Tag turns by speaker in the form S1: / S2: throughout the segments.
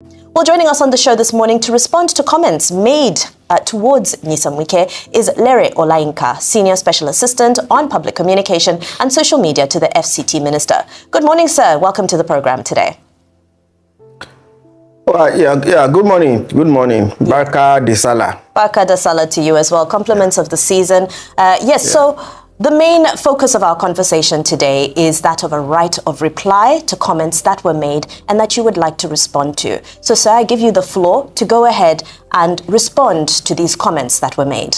S1: Well, joining us on the show this morning to respond to comments made towards Nyesom Wike is Lere Olayinka, Senior Special Assistant on Public Communication and Social Media to the FCT Minister. Good morning, sir. Welcome to the program today.
S2: Good morning. Good morning. Barka de Salah.
S1: Barka de Salah to you as well. Compliments of the season. So the main focus of our conversation today is that of a right of reply to comments that were made and that you would like to respond to. So, sir, I give you the floor to go ahead and respond to these comments that were made.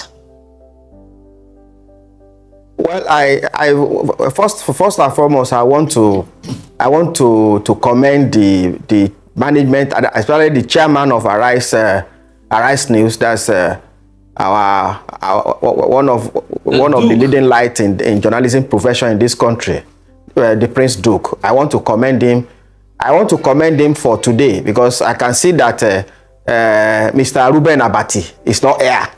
S2: Well, I first and foremost, I want to commend the management, especially the chairman of Arise News. That's one of the leading lights in journalism profession in this country, the Prince Duke. I want to commend him. I want to commend him for today because I can see that Mr. Reuben Abati is not here,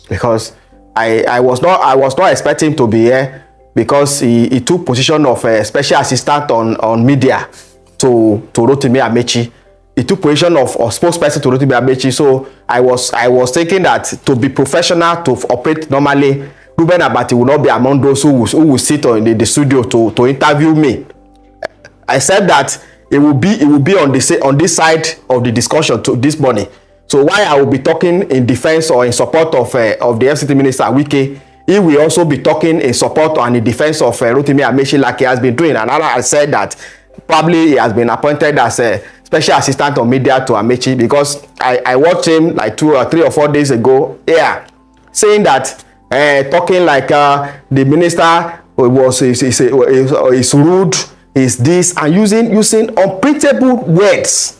S2: because I was not expecting him to be here, because he took position of special assistant on media to Rotimi Amaechi. He took position of spokesperson to Rotimi Amaechi. So I was thinking that to be professional, to operate normally, Reuben Abati will not be among those who will sit in the studio to interview me. I said that it will be on this side of the discussion this morning. So while I will be talking in defense or in support of the FCT Minister Wike, he will also be talking in support and in defense of Rotimi Amaechi, like he has been doing. And I said that probably he has been appointed as a special assistant on media to Amaechi, because I watched him like 3 or 4 days ago saying that talking like the minister is rude, is this, and using unprintable words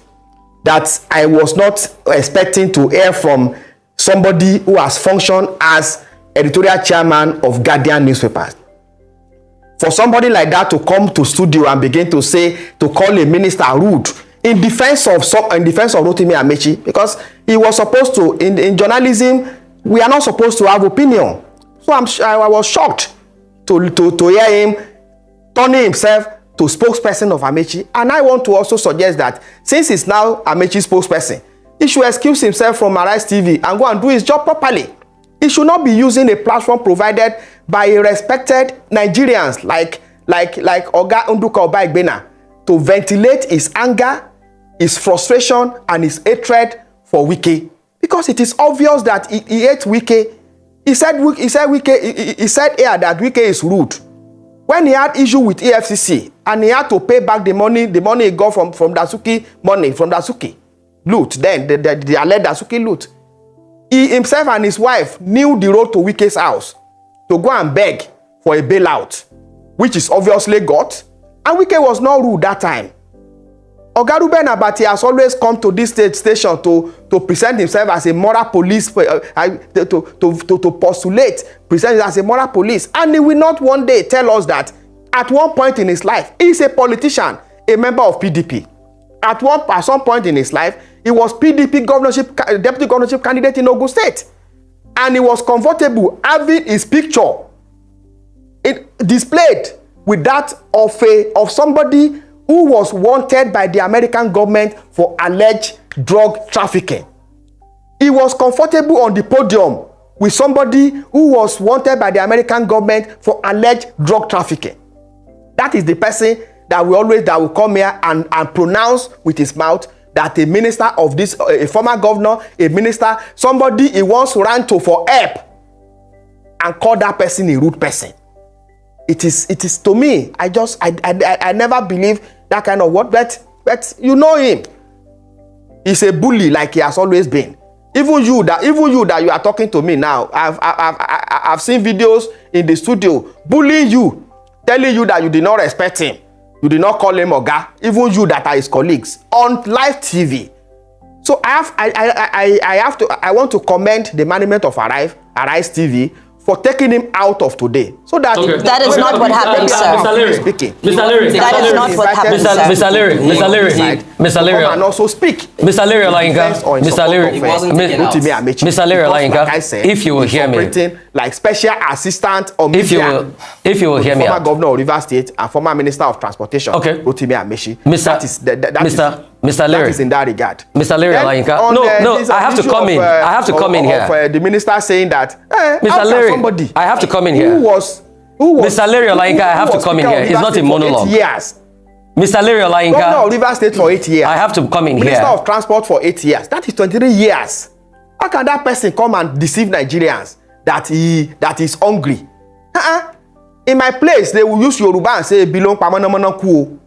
S2: that I was not expecting to hear from somebody who has functioned as editorial chairman of Guardian newspapers. For somebody like that to come to studio and begin to call a minister rude in defense of Rotimi Amaechi, because he was supposed to, in journalism, we are not supposed to have opinion. So I was shocked to hear him turning himself to spokesperson of Amaechi. And I want to also suggest that since he's now Amaechi's spokesperson, he should excuse himself from Arise TV and go and do his job properly. He should not be using a platform provided by respected Nigerians like Oga Nduka Oba-Igbena to ventilate his anger, his frustration, and his hatred for Wike, because it is obvious that he hates Wike. He said here that Wike is rude. When he had issue with EFCC and he had to pay back the money he got from Dasuki loot, then the alleged Dasuki loot, he himself and his wife knew the road to Wike's house to go and beg for a bailout, which is obviously got, and Wike was not rude that time. Oga Reuben Abati has always come to this station to present himself as a moral police, to postulate, present as a moral police, and he will not one day tell us that at one point in his life, he is a politician, a member of PDP. At some point in his life, he was PDP deputy governorship candidate in Ogun State, and he was comfortable having his picture displayed with that of somebody who was wanted by the American government for alleged drug trafficking. He was comfortable on the podium with somebody who was wanted by the American government for alleged drug trafficking. That is the person that will come here and pronounce with his mouth that a minister of this, a former governor, a minister, somebody he once ran to for help, and call that person a rude person. It is to me, I never believe that kind of word, but you know him. He's a bully like he has always been. Even you that you are talking to me now, I've seen videos in the studio bullying you, telling you that you did not respect him, you did not call him Oga, even you that are his colleagues on live TV. So I want to commend the management of Arise TV for taking him out of today, so that
S1: that is not what happened, sir.
S3: Mr. Lere,
S1: that is not what happened, sir.
S3: Mr. Lere,
S2: and also speak.
S3: Mr. Lere Olayinka, Mr. Lere Olayinka, if you will hear me,
S2: like special assistant or media,
S3: if you will hear me,
S2: former governor of Rivers State and former minister of transportation,
S3: okay,
S2: Rotimi Amaechi.
S3: Mr. Lere.
S2: That is in that regard.
S3: Mr. Lere Olayinka. No, I have to come in. I have to come in here.
S2: The minister saying that,
S3: Mr. Lere, I have to come in here.
S2: Who was
S3: Mr. Lere Olayinka, I have to come in here. It's not a monologue.
S2: 8 years.
S3: Mr. Lere Olayinka.
S2: Governor of Rivers State for 8 years.
S3: I have to come in here.
S2: Minister of Transport for 8 years. That is 23 years. How can that person come and deceive Nigerians that is hungry? In my place, they will use Yoruba and say, "Belong pamanamananku."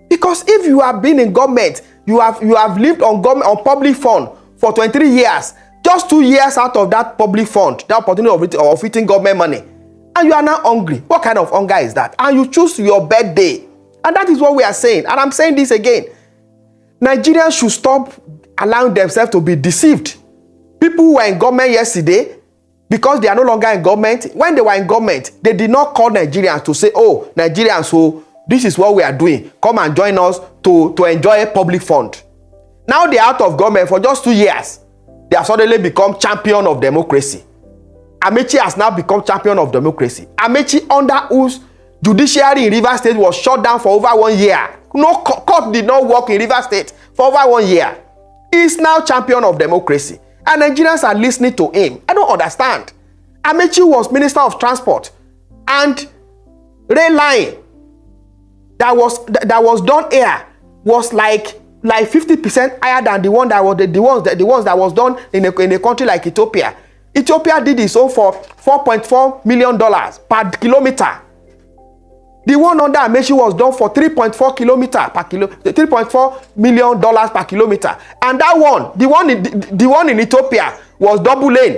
S2: Because if you have been in government, you have lived on government on public fund for 23 years. Just 2 years out of that public fund, that opportunity of eating government money, and you are now hungry. What kind of hunger is that? And you choose your birthday, and that is what we are saying. And I'm saying this again: Nigerians should stop allowing themselves to be deceived. People who were in government yesterday, because they are no longer in government, when they were in government, they did not call Nigerians to say, "Oh, Nigerians, so this is what we are doing. Come and join us to enjoy a public fund." Now they are out of government for just 2 years. They have suddenly become champion of democracy. Amaechi has now become champion of democracy. Amaechi, under whose judiciary in Rivers State was shut down for over 1 year. No court did not work in Rivers State for over 1 year. He is now champion of democracy. And Nigerians are listening to him. I don't understand. Amaechi was Minister of Transport, and rail line that was done here was like 50% higher than the ones that was done in a country like Ethiopia. Ethiopia did its own for $4.4 million per kilometer. The one under Amaechi was done for $3.4 million per kilometer. And that one, the one in Ethiopia was double lane.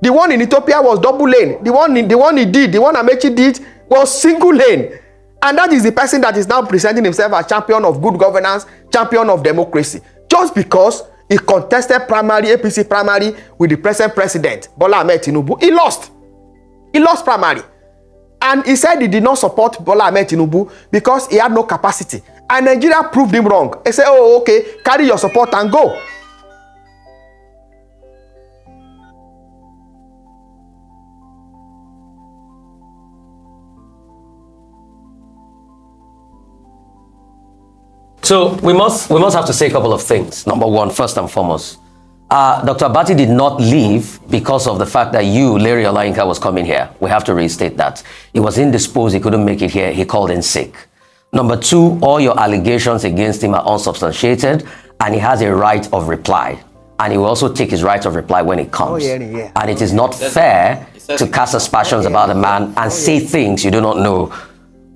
S2: The one in Ethiopia was double lane. The one Amaechi did was single lane. And that is the person that is now presenting himself as champion of good governance, champion of democracy. Just because he contested APC primary with the present president, Bola Ahmed Tinubu. He lost. He lost primary. And he said he did not support Bola Ahmed Tinubu because he had no capacity. And Nigeria proved him wrong. He said, "Oh, okay, carry your support and go."
S3: So we must have to say a couple of things. Number one, first and foremost, Dr. Abati did not leave because of the fact that Lere Olayinka, was coming here. We have to restate that. He was indisposed. He couldn't make it here. He called in sick. Number two, all your allegations against him are unsubstantiated, and he has a right of reply. And he will also take his right of reply when it comes. And it is not fair to cast aspersions about a man and say things you do not know.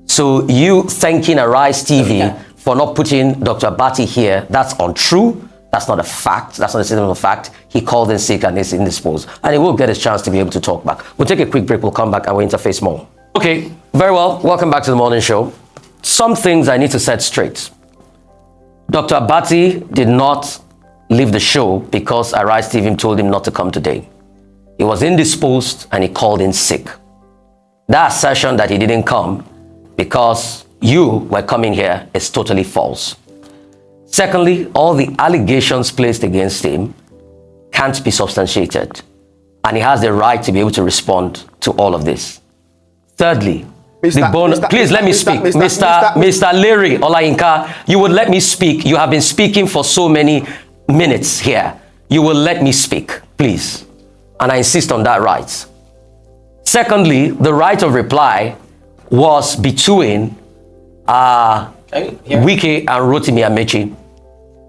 S3: So you thanking Arise TV for not putting Dr. Abati here, that's untrue. That's not a fact. That's not a statement of fact. He called in sick and is indisposed. And he will get his chance to be able to talk back. We'll take a quick break. We'll come back and we'll interface more. Okay, very well. Welcome back to the morning show. Some things I need to set straight. Dr. Abati did not leave the show because Arise TV told him not to come today. He was indisposed and he called in sick. That assertion that he didn't come because you were coming here is totally false. Secondly, all the allegations placed against him can't be substantiated, and he has the right to be able to respond to all of this. Thirdly, please let me speak. Mr. Lere Olayinka, you would let me speak. You have been speaking for so many minutes here. You will let me speak, please. And I insist on that right. Secondly, the right of reply was between Wike and Rotimi Amaechi.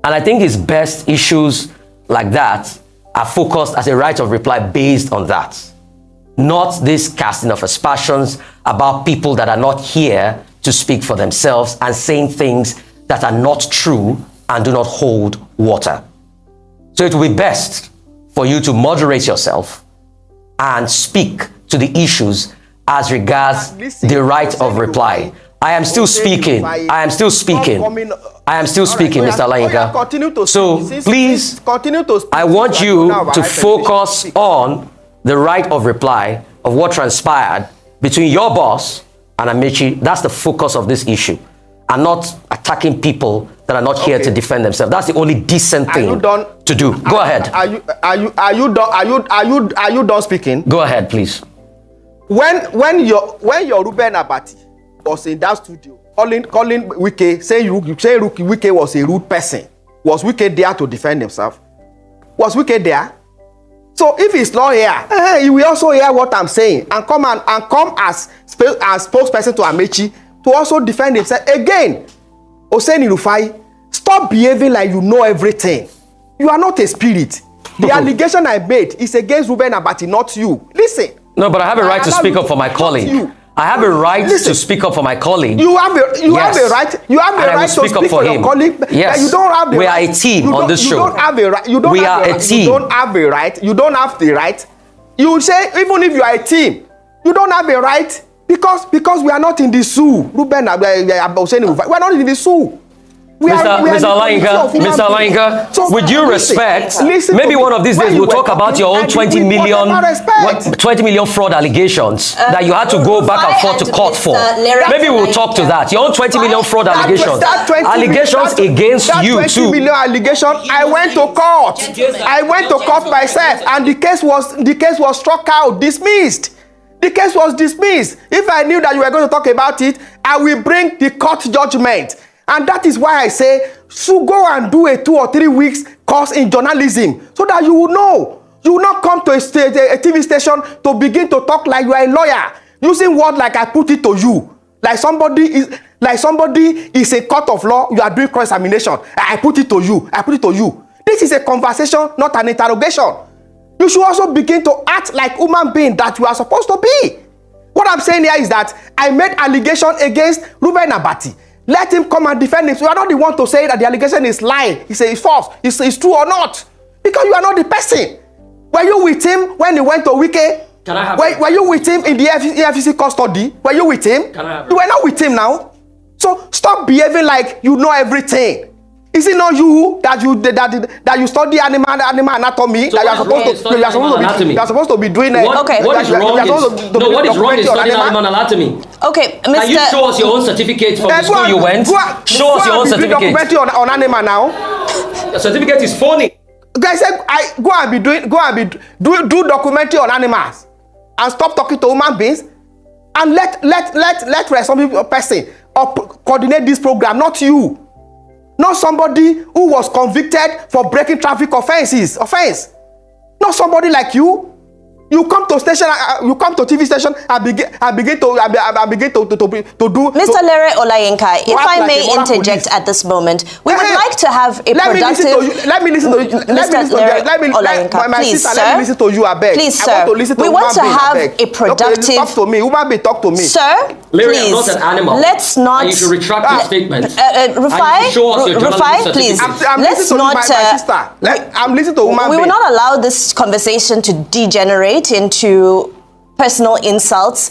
S3: And I think it's best issues like that are focused as a right of reply based on that. Not this casting of aspersions about people that are not here to speak for themselves and saying things that are not true and do not hold water. So it will be best for you to moderate yourself and speak to the issues as regards the right of reply. I am still speaking. I am still speaking. I am still speaking, Mr. Olayinka. So please, I want you to focus on the right of reply of what transpired between your boss and Amaechi. That's the focus of this issue, and not attacking people that are not here to defend themselves. That's the only decent thing to do. Go ahead.
S2: Are you done speaking?
S3: Go ahead, please.
S2: When your Reuben Abati was in that studio calling Wike, saying Wike was a rude person. Was Wike there to defend himself? Was Wike there? So if he's not here, he will also hear what I'm saying and come as spokesperson to Amaechi to also defend himself. Again, Oseni Rufai, stop behaving like you know everything. You are not a spirit. The allegation I made is against Reuben Abati, not you. Listen.
S3: No, but I have a right to speak up for my colleague. I have a right to speak up for my colleague.
S2: You have a right. You have a right to speak up for your colleague.
S3: Yes.
S2: You don't have the
S3: we
S2: right.
S3: are a team on this show.
S2: You don't have a right. You don't
S3: we
S2: have
S3: are a team.
S2: You don't have a right. You don't have the right. You say even if you are a team, you don't have a right because we are not in the zoo. Reuben Abati, we are not in the zoo.
S3: Mr. Olayinka, with due respect, maybe one of these days we'll talk about your own 20 million fraud allegations that you had to go back and forth to court for. Maybe we'll talk to that. Your own 20 million fraud allegations. Allegations against you too.
S2: 20 million allegation. I went to court. I went to court myself, and the case was struck out, dismissed. The case was dismissed. If I knew that you were going to talk about it, I will bring the court judgment. And that is why I say, so go and do a 2 or 3 weeks course in journalism so that you will know. You will not come to a TV station to begin to talk like you are a lawyer, using words like I put it to you. Like somebody is a court of law, you are doing cross-examination. I put it to you. I put it to you. This is a conversation, not an interrogation. You should also begin to act like human being that you are supposed to be. What I'm saying here is that I made allegation against Reuben Abati. Let him come and defend him. So you are not the one to say that the allegation is lying. He says it's false. It's true or not. Because you are not the person. Were you with him when he went to Wike? Were you with him in the EFCC custody? Were you with him? You were not with him now. So stop behaving like you know everything. Is it not you that you study animal anatomy?
S3: So
S2: that you are supposed to be doing it.
S3: Okay. What is wrong in studying animal anatomy?
S1: Okay, Mr.
S3: Can you show us your own certificate from the school you went? Show us your own certificate.
S2: Documentary on animal now.
S3: The certificate is phony.
S2: Guys said do documentary on animals and stop talking to human beings and let responsible person coordinate this program, not you. Not somebody who was convicted for breaking traffic offense. Not somebody like you. You come to station, you come to TV station and begin to do.
S1: Mr. Lere Olayinka, if I may interject at this moment, we would like to have a productive.
S2: Let me listen to you.
S1: Please, sir.
S2: Let me listen to you, I beg.
S1: Please, sir. We want to have a productive.
S2: Talk to me. Woman be talk to me.
S1: Sir,
S3: Larry,
S1: please.
S3: I'm not an animal.
S1: Let's not.
S3: And you should retract your statement.
S1: Rufai, please. Let's not.
S2: I'm listening to woman.
S1: We will not allow this conversation to degenerate into personal insults,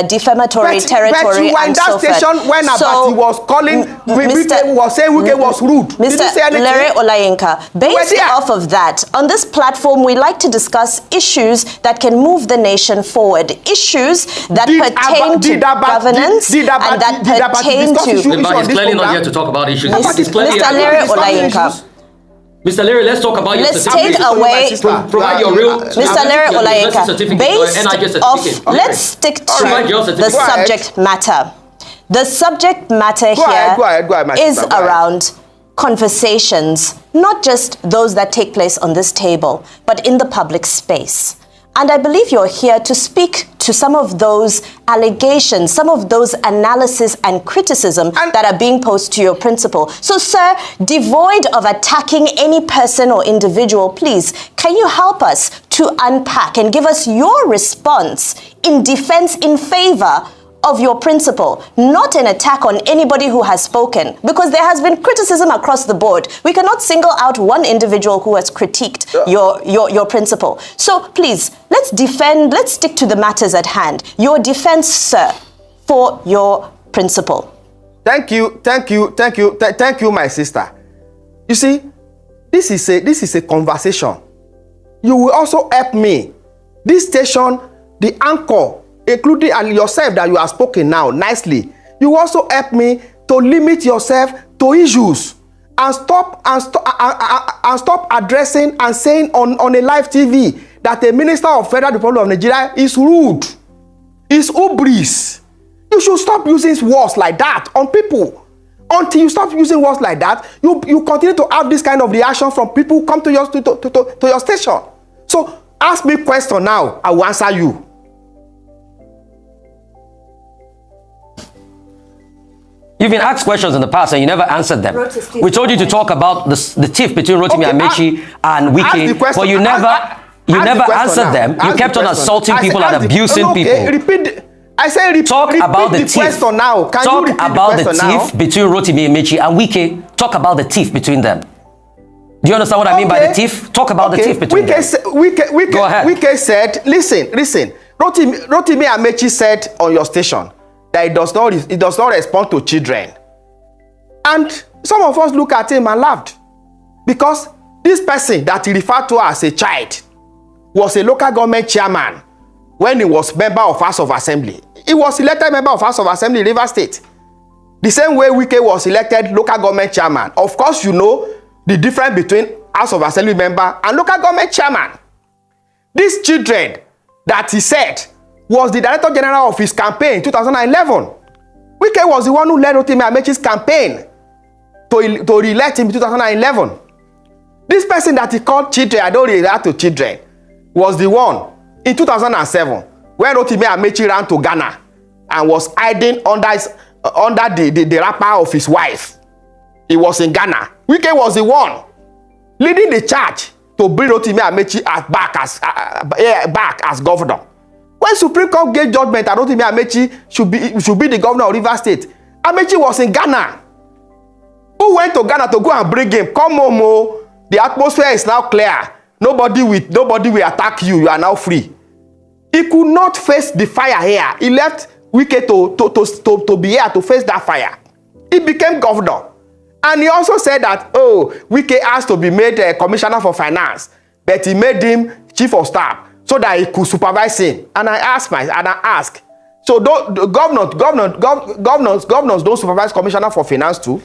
S1: defamatory territory, and so forth.
S2: But you were in that station when Abati was calling, Wike was saying Wike was rude. Did you say anything?
S1: Lere Olayinka, based off of that, on this platform, we like to discuss issues that can move the nation forward, issues that pertain to governance and that pertain to.
S3: He's clearly not here to talk about issues.
S1: Mr. Lere Olayinka.
S3: Mr. Larry, let's talk about your certificate.
S1: Let's take away.
S3: Provide your real.
S1: Mr. Lere Olayinka, based off. Let's stick to the subject matter. The subject matter here is around conversations, not just those that take place on this table, but in the public space. And I believe you're here to speak to some of those allegations, some of those analysis and criticism that are being posed to your principal. So, sir, devoid of attacking any person or individual, please, can you help us to unpack and give us your response in defense in favor of your principal, not an attack on anybody who has spoken, because there has been criticism across the board. We cannot single out one individual who has critiqued your principal. So please, let's stick to the matters at hand. Your defense, sir, for your principal.
S2: Thank you, my sister. You see, this is a conversation. You will also help me. This station, the anchor, including yourself that you have spoken now nicely, you also help me to limit yourself to issues and stop addressing and saying on a live TV that a minister of Federal Republic of Nigeria is rude, is hubris. You should stop using words like that on people. Until you stop using words like that, you continue to have this kind of reaction from people who come to your station. So ask me a question now, I will answer you.
S3: You've been asked questions in the past and you never answered them. We told you to talk about the tiff between Rotimi Amaechi and Wike, but you never answered them. You kept on assaulting people and abusing people. Talk about the tiff. Now. Talk about the tiff between Rotimi Amaechi and Wike. Talk about the tiff between them. Do you understand what I mean by the tiff? Talk about the tiff between them. Go ahead.
S2: Wike said, listen. Rotimi Amaechi said on your station that it does not respond to children. And some of us look at him and laughed. Because this person that he referred to as a child was a local government chairman when he was member of House of Assembly. He was elected member of House of Assembly in Rivers State. The same way Wike was elected local government chairman. Of course, you know the difference between House of Assembly member and local government chairman. These children that he said was the Director General of his campaign in 2011. Wike was the one who led Rotimi Amaechi's campaign to re-elect him in 2011. This person that he called children, I don't relate to children, was the one in 2007 when Rotimi Amaechi ran to Ghana and was hiding under the wrapper of his wife. He was in Ghana. Wike was the one leading the charge to bring Rotimi Amaechi back as governor. When Supreme Court gave judgment that Rotimi Amaechi should be the governor of Rivers State, Amaechi was in Ghana. Who went to Ghana to go and bring him? Come home, oh. The atmosphere is now clear. Nobody will attack you. You are now free. He could not face the fire here. He left Wike to be here to face that fire. He became governor. And he also said that, Wike has to be made a commissioner for finance, but he made him chief of staff so that he could supervise him. And I ask, so governors don't supervise commissioner for finance too?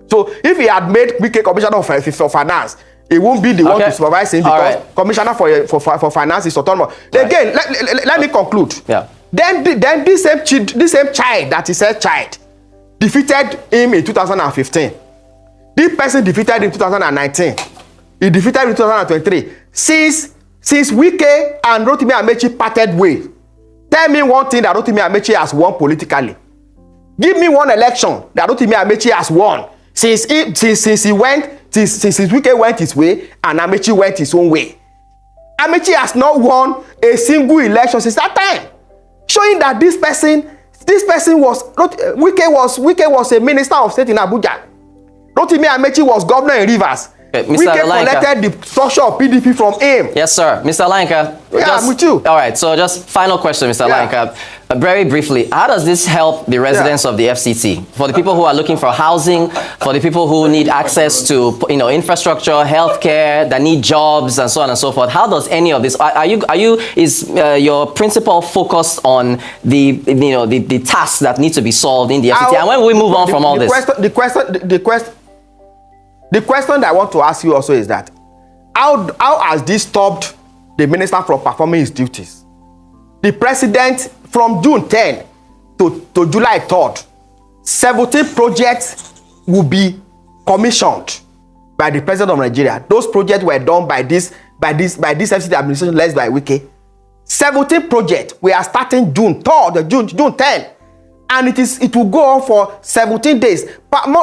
S2: So if he had made Wike commissioner for finance, it won't be the one to supervise him because commissioner for finance is autonomous. Right. Again, let me conclude. Yeah. Then this same child that he said defeated him in 2015. This person defeated him in 2019. He defeated him in 2023. Since Wike and Rotimi Amaechi parted ways, tell me one thing that Rotimi Amaechi has won politically. Give me one election that Rotimi Amaechi has won since Wike went his way and Amaechi went his own way. Amaechi has not won a single election since that time, showing that this person was Wike was a minister of state in Abuja. Rotimi Amaechi was governor in Rivers. Wike collected the structure of PDP from him.
S4: Yes, sir. Mr. Olayinka.
S2: Yeah, me too.
S4: All right, so just final question, Mr. Olayinka. Very briefly, how does this help the residents of the FCT? For the people who are looking for housing, for the people who need access to infrastructure, healthcare, that need jobs, and so on and so forth. How does any of this? Is your principal focused on the tasks that need to be solved in the FCT? And when we move on from all this,
S2: the question that I want to ask you also is that how has this stopped the minister from performing his duties? The president, from June 10 to July 3rd, 17 projects will be commissioned by the president of Nigeria. Those projects were done by this FCT administration led by Wike. 17 projects. We are starting June 10. And it will go on for 17 days. But 10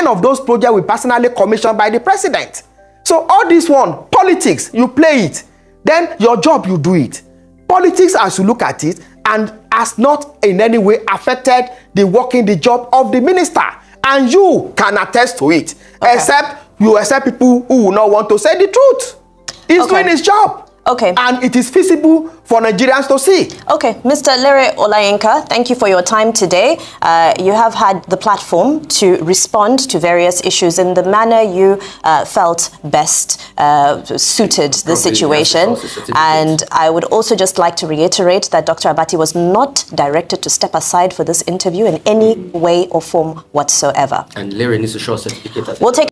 S2: of those projects will personally commissioned by the president. So all this one, politics, you play it. Then your job, you do it. Politics, as you look at it, and has not in any way affected the job of the minister. And you can attest to it. Except people who will not want to say the truth. He's doing his job.
S1: Okay.
S2: And it is feasible for Nigerians to see. Okay,
S1: Mr. Lere Olayinka, thank you for your time today. You have had the platform to respond to various issues in the manner you felt best suited the situation. And I would also just like to reiterate that Dr. Abati was not directed to step aside for this interview in any way or form whatsoever.
S3: And Lere needs to show a certificate.
S1: We'll take